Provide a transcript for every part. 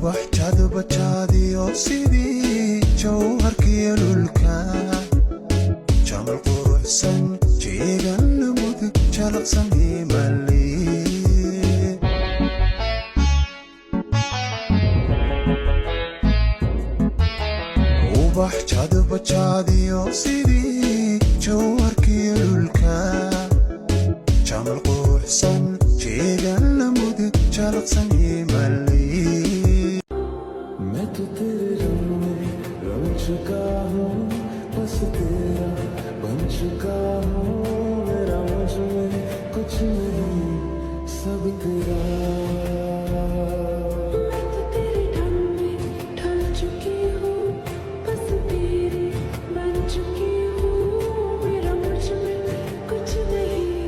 وبحجاد بجادي وسيدي جوهرك يا لولكا جمال قرحسن جيغا لمود جالق سني مالي وبحجاد بجادي وسيدي جوهرك يا لولكا جمال قرحسن جيغا لمود جالق سني مالي मैं तो तेरे रंग में रंग चुका हूँ बस तेरा बन चुका हूँ मेरा मुझ में कुछ नहीं सब तेरा मैं तो तेरे ढंग में ढल चुकी हूँ बस तेरी बन चुकी हूँ मेरा मुझ में कुछ नहीं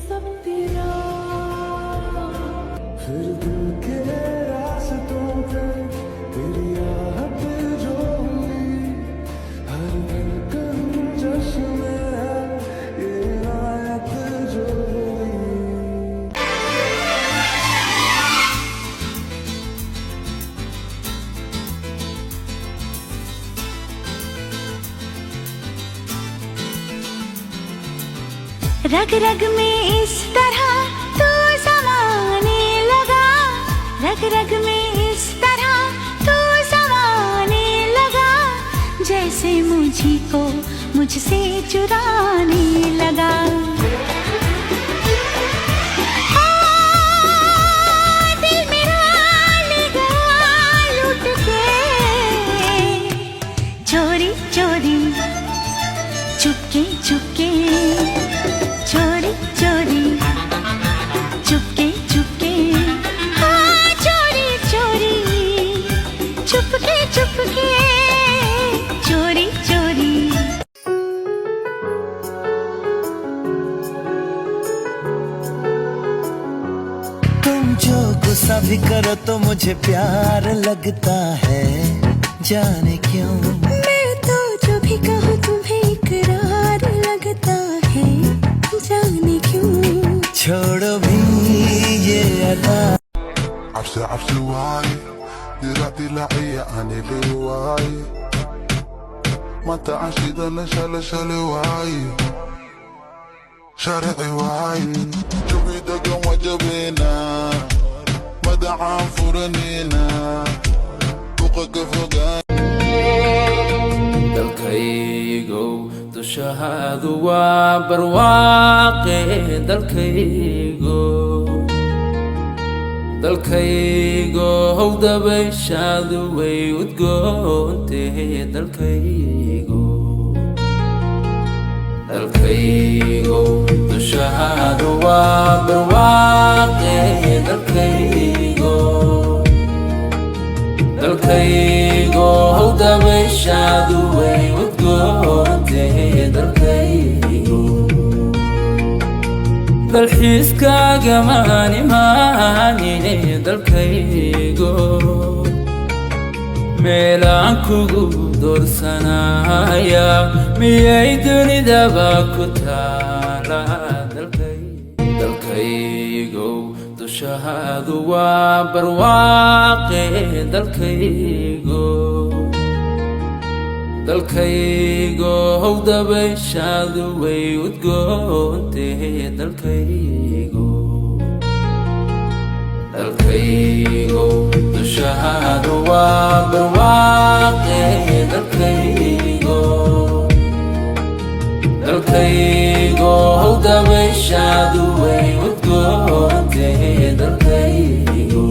सब तेरा फिर दिल के रास्तों पे तेरी आहट जो हुई हर धड़कन जश्न में है ये इनायत जो हुई रग रग में इस तरह तू समाने लगा रग रग में इस तरह तू समाने लगा जैसे मुझी को मुझसे चुराने लगा दिल मेरा ले गया लूट के चोरी चोरी चुपके चुपके चोरी चोरी चुपके चुपके हाँ चोरी चोरी चुपके चुपके चोरी चोरी तुम जो गुस्सा भी करो तो मुझे प्यार लगता है जाने क्यों मैं तो जो भी कहूँ तुम्हें इकरार लगता है जाने क्यों छोड़ो भी ये अदा عفسي عفسي واي ديراتي لعية أنا لواي ما تعشي دل شال واي شارعي واي شوفي دقم وجبينا مدعا فرنينا فوقك فوقاي dalkaygow dushahaadu waa barwaaqe dalkaygo howdabayshaadu way udgoontee dalkaygo dushahaadu waa barwaaqe dalkaygo howdabayshaadu way udgoontee dalkaygo dalxiiskaaga maanimaanine dalkaygo meelaan kugu doorsanaya miyay dunidaba ku taala dalkaygo dushahaadu waa barwaaqe dalkaygo howdabayshaadu way udgoontee dalkaygo dushahaadu waa barwaaqe dalkaygo howdabayshaadu way udgoontee dalkaygo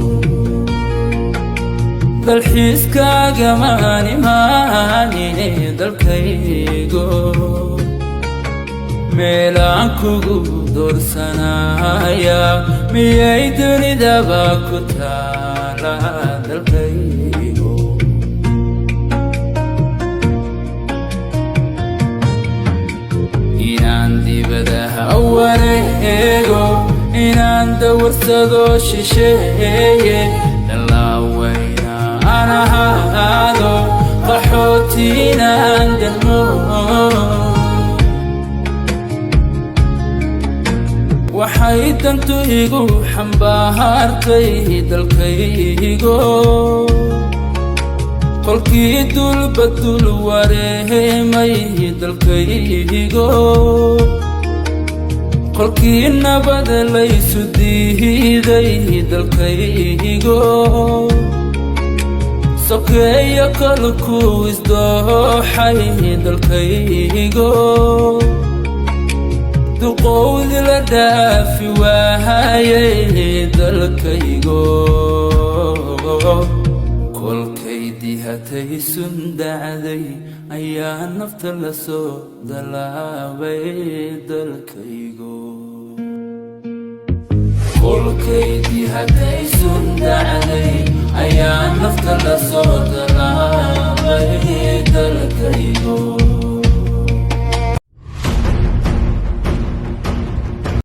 dalxiiskaaga maanimaanine dalkaygo meelaan kugu doorsanaya miyay dunidaba ku taala dalkaygo inaan dibadaha wareego inaan dawarsado shisheeye dhalaawayna aan ahaado qaxootinaan galmo waxay dan dantu igu xambaartay dalkaygo qolkii dulba dul wareemay dalkaygo qolkii nabad laysu diiday dalkaygo sokeeyo kolkuu isdooxay dalkaygo duqowdi la dhaafi waayay dalkaygo kolkaydii hatay sundacday ayaa nafta la soo dalaabay dalkaygo kolkaydii hatay sundacday ayaa nafta la soo dalaabay